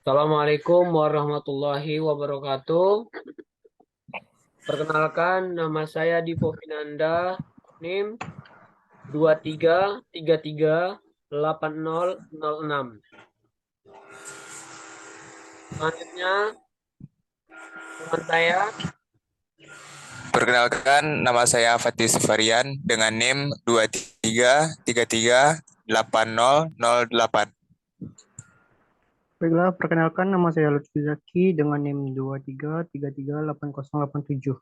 Assalamualaikum warahmatullahi wabarakatuh. Perkenalkan, nama saya Divo Finanda, NIM 23338006. Selanjutnya, teman saya, Perkenalkan, nama saya Fatih Sufarian dengan NIM 23338008. Baiklah, perkenalkan nama saya Lutfi Zaki dengan NIM 23338087.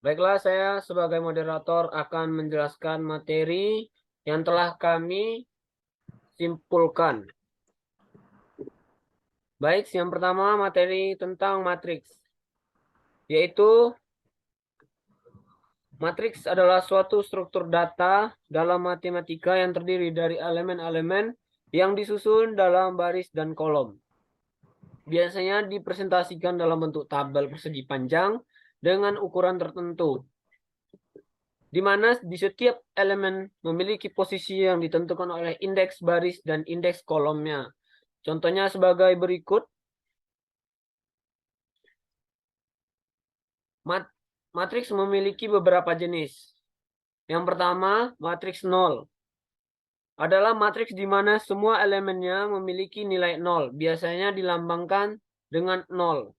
baiklah saya sebagai moderator akan menjelaskan materi yang telah kami simpulkan. Baik, yang pertama materi tentang matriks, yaitu matriks adalah suatu struktur data dalam matematika yang terdiri dari elemen-elemen yang disusun dalam baris dan kolom. Biasanya dipresentasikan dalam bentuk tabel persegi panjang dengan ukuran tertentu, di mana di setiap elemen memiliki posisi yang ditentukan oleh indeks baris dan indeks kolomnya. Contohnya sebagai berikut. Matriks memiliki beberapa jenis. Yang pertama, matriks 0 adalah matriks di mana semua elemennya memiliki nilai 0. Biasanya dilambangkan dengan 0.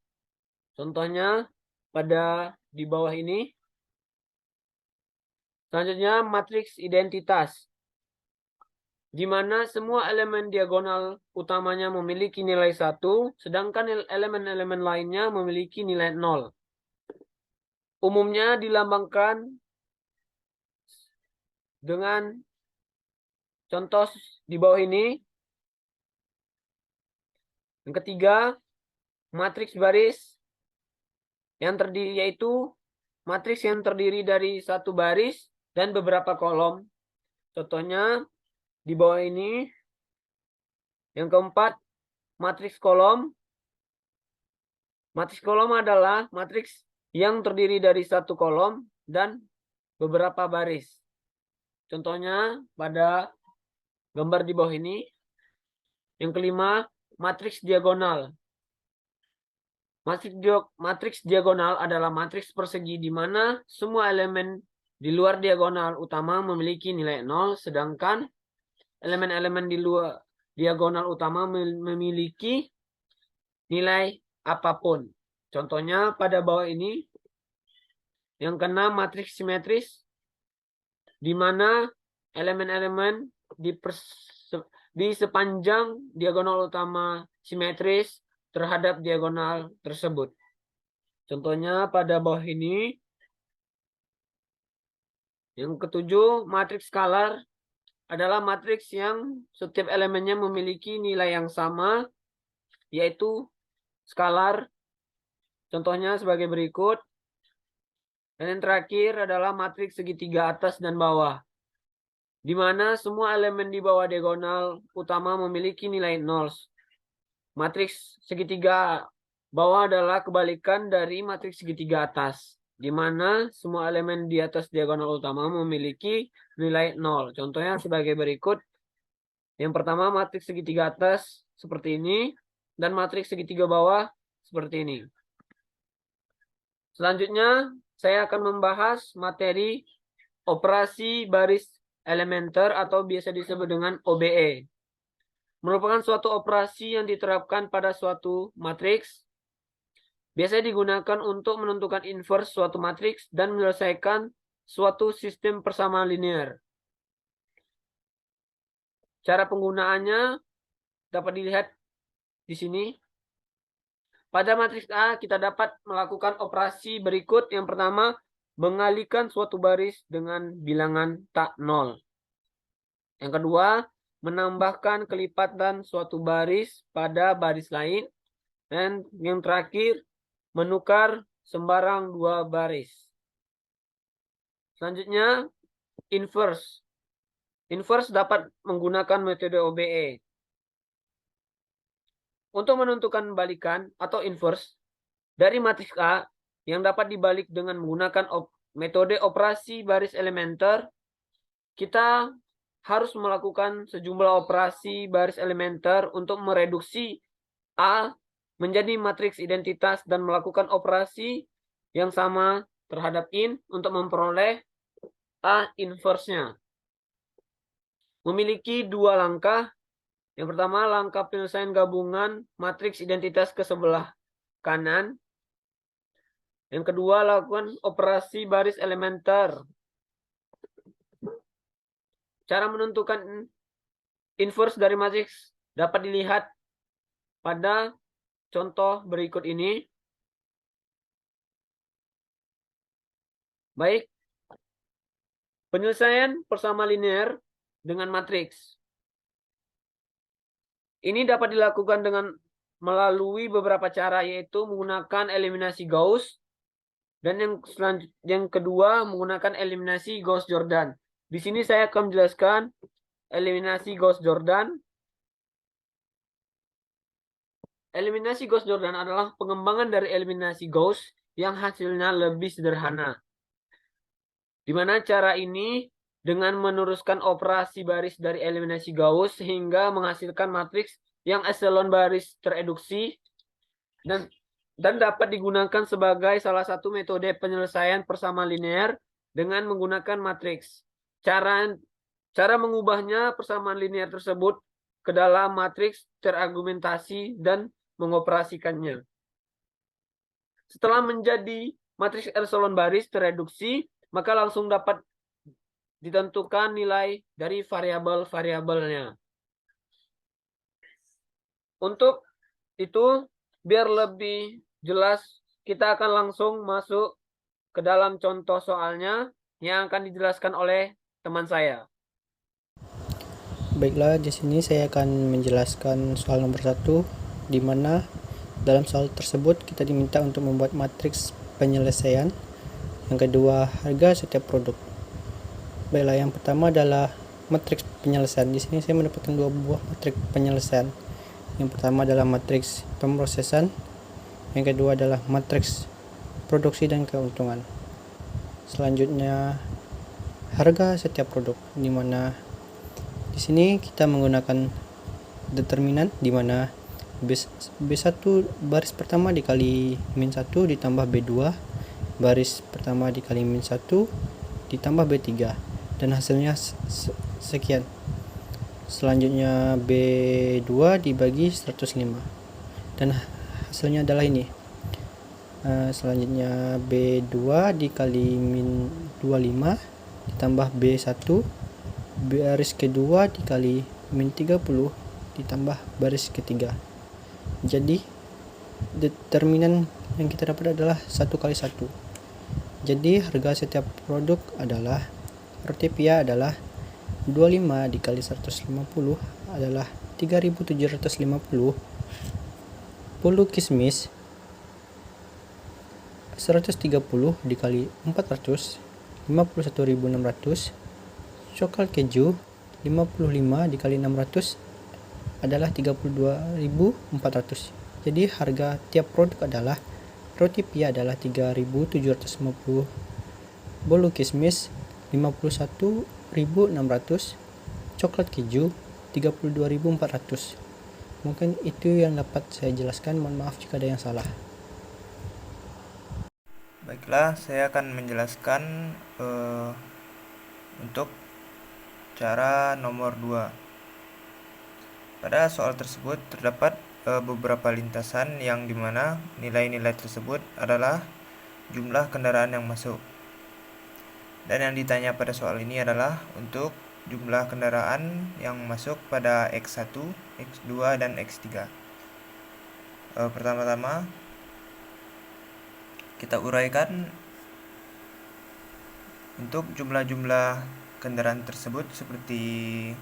Contohnya pada di bawah ini. Selanjutnya, matriks identitas, di mana semua elemen diagonal utamanya memiliki nilai 1, sedangkan elemen-elemen lainnya memiliki nilai 0. Umumnya dilambangkan dengan contoh di bawah ini. Yang ketiga, matriks baris yang terdiri yaitu matriks yang terdiri dari satu baris dan beberapa kolom. Contohnya di bawah ini. Yang keempat, matriks kolom. Matriks kolom adalah matriks yang terdiri dari satu kolom dan beberapa baris. Contohnya pada gambar di bawah ini. Yang kelima, matriks diagonal. Matriks diagonal adalah matriks persegi di mana semua elemen di luar diagonal utama memiliki nilai 0, sedangkan elemen-elemen di luar diagonal utama memiliki nilai apapun. Contohnya pada bawah ini. Yang keenam, matriks simetris, di mana elemen-elemen di sepanjang diagonal utama simetris terhadap diagonal tersebut. Contohnya pada bawah ini. Yang ketujuh, matriks skalar adalah matriks yang setiap elemennya memiliki nilai yang sama, yaitu skalar. Contohnya sebagai berikut. Dan yang terakhir adalah matriks segitiga atas dan bawah, di mana semua elemen di bawah diagonal utama memiliki nilai 0. Matriks segitiga bawah adalah kebalikan dari matriks segitiga atas, di mana semua elemen di atas diagonal utama memiliki nilai 0. Contohnya sebagai berikut. Yang pertama, matriks segitiga atas seperti ini, dan matriks segitiga bawah seperti ini. Selanjutnya, saya akan membahas materi operasi baris elementer atau biasa disebut dengan OBE. Merupakan suatu operasi yang diterapkan pada suatu matriks. Biasanya digunakan untuk menentukan inverse suatu matriks dan menyelesaikan suatu sistem persamaan linear. Cara penggunaannya dapat dilihat di sini. Pada matriks A, kita dapat melakukan operasi berikut. Yang pertama, mengalihkan suatu baris dengan bilangan tak 0. Yang kedua, menambahkan kelipatan suatu baris pada baris lain. Dan yang terakhir, menukar sembarang dua baris. Selanjutnya, inverse. Inverse dapat menggunakan metode OBE. Untuk menentukan balikan atau inverse dari matriks A yang dapat dibalik dengan menggunakan metode operasi baris elementer, kita harus melakukan sejumlah operasi baris elementer untuk mereduksi A menjadi matriks identitas dan melakukan operasi yang sama terhadap in untuk memperoleh A inverse-nya. Memiliki dua langkah. Yang pertama, langkah penyelesaian gabungan matriks identitas ke sebelah kanan. Yang kedua, lakukan operasi baris elementer. Cara menentukan inverse dari matriks dapat dilihat pada contoh berikut ini. Baik, penyelesaian persama linear dengan matriks. Ini dapat dilakukan dengan melalui beberapa cara, yaitu menggunakan eliminasi Gauss, dan yang kedua menggunakan eliminasi Gauss-Jordan. Di sini saya akan menjelaskan eliminasi Gauss-Jordan. Eliminasi Gauss-Jordan adalah pengembangan dari eliminasi Gauss yang hasilnya lebih sederhana. Di mana cara ini dengan meneruskan operasi baris dari eliminasi Gauss sehingga menghasilkan matriks yang echelon baris tereduksi dan dapat digunakan sebagai salah satu metode penyelesaian persama linear dengan menggunakan matriks. Cara mengubahnya persamaan linear tersebut ke dalam matriks terargumentasi dan mengoperasikannya. Setelah menjadi matriks echelon baris tereduksi, maka langsung dapat ditentukan nilai dari variabel-variabelnya. Untuk itu, biar lebih jelas, kita akan langsung masuk ke dalam contoh soalnya yang akan dijelaskan oleh teman saya. Baiklah, di sini saya akan menjelaskan soal nomor 1, di mana dalam soal tersebut kita diminta untuk membuat matriks penyelesaian. Yang kedua, harga setiap produk. Baiklah, yang pertama adalah matriks penyelesaian. Di sini saya mendapatkan dua buah matriks penyelesaian. Yang pertama adalah matriks pemrosesan, yang kedua adalah matriks produksi dan keuntungan. Selanjutnya, harga setiap produk, di mana di sini kita menggunakan determinan, di mana B1 baris pertama dikali min 1 ditambah B2 baris pertama dikali min 1 ditambah B3, dan hasilnya sekian. Selanjutnya B2 dibagi 105, dan hasilnya adalah ini. Selanjutnya B2 dikali min 25 ditambah B1 baris kedua dikali min 30 ditambah baris ketiga. Jadi determinan yang kita dapat adalah 1 kali 1. Jadi harga setiap produk adalah Rotepia adalah 25 dikali 150 adalah 3750. Bolu kismis 130 dikali 400 51.600. Coklat keju 55 dikali 600 adalah 32.400. Jadi harga tiap produk adalah roti pia adalah 3.750, bolu kismis 51.600, coklat keju 32.400. Mungkin itu yang dapat saya jelaskan. Mohon maaf jika ada yang salah. Baiklah, saya akan menjelaskan untuk cara nomor 2. Pada soal tersebut terdapat beberapa lintasan yang dimana nilai-nilai tersebut adalah jumlah kendaraan yang masuk. Dan yang ditanya pada soal ini adalah untuk jumlah kendaraan yang masuk pada X1, X2, dan X3. Pertama-tama kita uraikan untuk jumlah-jumlah kendaraan tersebut seperti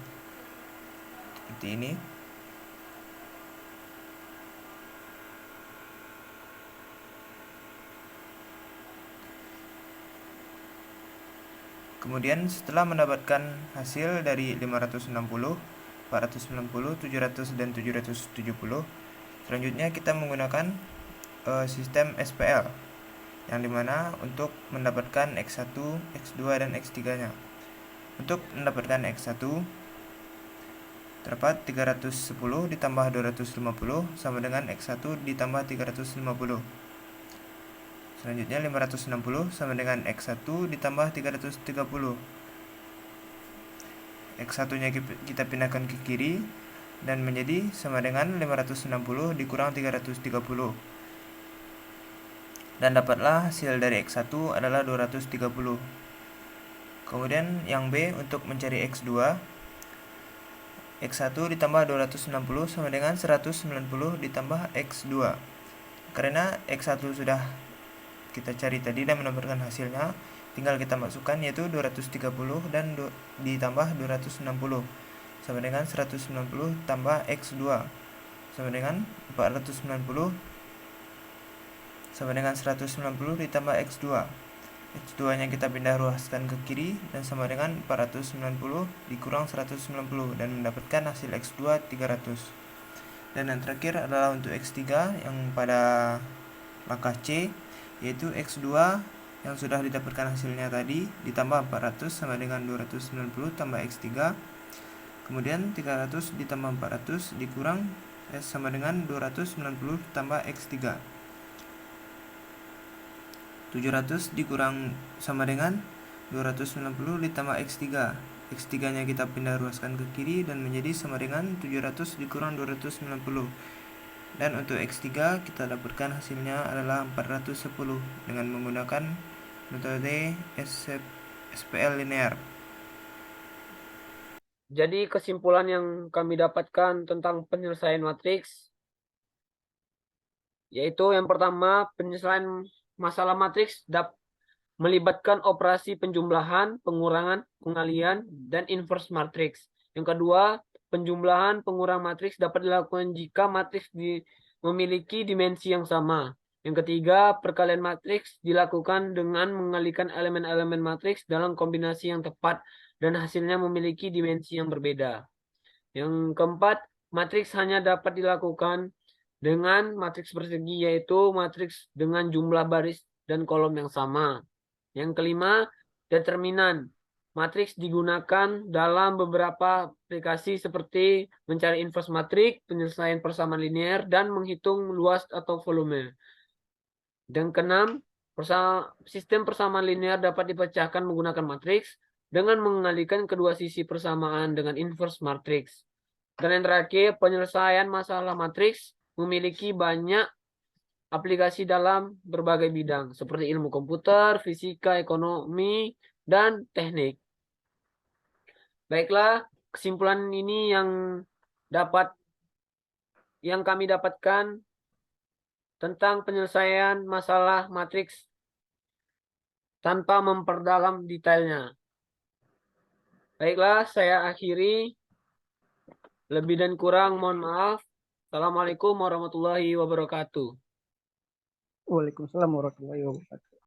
ini. Kemudian setelah mendapatkan hasil dari 560, 490, 700, dan 770, selanjutnya kita menggunakan sistem SPL, yang dimana untuk mendapatkan X1, X2, dan X3 nya. Untuk mendapatkan X1, terdapat 310 ditambah 250 sama dengan X1 ditambah 350. Selanjutnya 560 sama dengan X1 ditambah 330. X1 nya kita pindahkan ke kiri dan menjadi sama dengan 560 dikurang 330. Dan dapatlah hasil dari X1 adalah 230. Kemudian yang B untuk mencari X2, X1 ditambah 260 sama dengan 190 ditambah X2. Karena X1 sudah kita cari tadi dan mendapatkan hasilnya, tinggal kita masukkan yaitu 230 dan ditambah 260 sama dengan 190 tambah X2 sama dengan 490 sama dengan 190 ditambah X2. X2 nya kita pindah ruaskan ke kiri dan sama dengan 490 dikurang 190 dan mendapatkan hasil X2 300. Dan yang terakhir adalah untuk X3 yang pada langkah C, yaitu X2 yang sudah didapatkan hasilnya tadi ditambah 400 sama dengan 290 tambah X3, kemudian 300 ditambah 400 dikurang sama dengan 290 tambah X3. 700 dikurang sama dengan 290 ditambah X3. X3 nya kita pindah ruaskan ke kiri dan menjadi sama dengan 700 dikurang 290. Dan untuk X3 kita dapatkan hasilnya adalah 410 dengan menggunakan metode SPL linear. Jadi kesimpulan yang kami dapatkan tentang penyelesaian matriks yaitu yang pertama, penyelesaian masalah matriks melibatkan operasi penjumlahan, pengurangan, pengalihan, dan inverse matriks. Yang kedua, penjumlahan pengurang matriks dapat dilakukan jika matriks memiliki dimensi yang sama. Yang ketiga, perkalian matriks dilakukan dengan mengalihkan elemen-elemen matriks dalam kombinasi yang tepat dan hasilnya memiliki dimensi yang berbeda. Yang keempat, matriks hanya dapat dilakukan dengan matriks persegi, yaitu matriks dengan jumlah baris dan kolom yang sama. Yang kelima, determinan. Matriks digunakan dalam beberapa aplikasi seperti mencari inverse matriks, penyelesaian persamaan linear, dan menghitung luas atau volume. Dan keenam, sistem persamaan linear dapat dipecahkan menggunakan matriks dengan mengalihkan kedua sisi persamaan dengan inverse matriks. Dan yang terakhir, penyelesaian masalah matriks memiliki banyak aplikasi dalam berbagai bidang seperti ilmu komputer, fisika, ekonomi, dan teknik. Baiklah, kesimpulan ini yang kami dapatkan tentang penyelesaian masalah matriks tanpa memperdalam detailnya. Baiklah, saya akhiri. Lebih dan kurang mohon maaf. Assalamualaikum warahmatullahi wabarakatuh. Waalaikumsalam warahmatullahi wabarakatuh.